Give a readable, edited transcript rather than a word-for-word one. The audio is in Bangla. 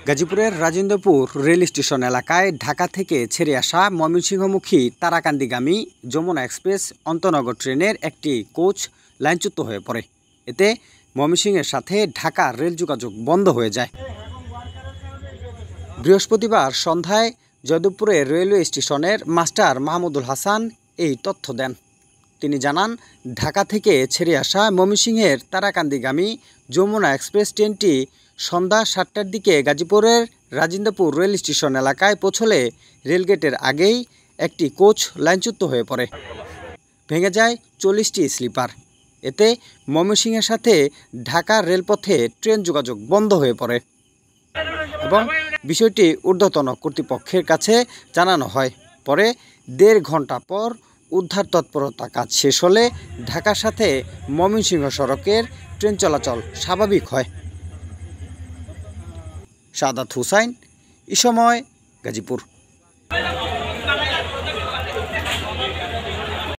গাজীপুরের রাজেন্দ্রপুর রেল স্টেশন এলাকায় ঢাকা থেকে ছেড়ে আসা ময়মনসিংহমুখী তারাকান্দিগামী যমুনা এক্সপ্রেস অন্তনগর ট্রেনের একটি কোচ লাইনচ্যুত হয়ে পড়ে। এতে ময়মনসিংহের সাথে ঢাকার রেল যোগাযোগ বন্ধ হয়ে যায়। বৃহস্পতিবার সন্ধ্যায় জয়দেবপুরের রেলওয়ে স্টেশনের মাস্টার মাহমুদুল হাসান এই তথ্য দেন। তিনি জানান, ঢাকা থেকে ছেড়ে আসা ময়মনসিংহের তারাকান্দিগামী যমুনা এক্সপ্রেস ট্রেনটি সন্ধ্যা 7টার দিকে গাজীপুরের রাজেন্দ্রপুর রেল স্টেশন এলাকায় পৌঁছলে রেলগেটের আগেই একটি কোচ লাইনচ্যুত হয়ে পড়ে। ভেঙে যায় 40টি স্লিপার। এতে ময়মনসিংহের সাথে ঢাকার রেলপথে ট্রেন যোগাযোগ বন্ধ হয়ে পড়ে এবং বিষয়টি ঊর্ধ্বতন কর্তৃপক্ষের কাছে জানানো হয়। পরে 1.5 ঘন্টা পর উদ্ধার তৎপরতা কাজ শেষ হলে ঢাকার সাথে ময়মনসিংহ সড়কের ট্রেন চলাচল স্বাভাবিক হয়। সাদাত হুসাইন, এই সময়, গাজীপুর।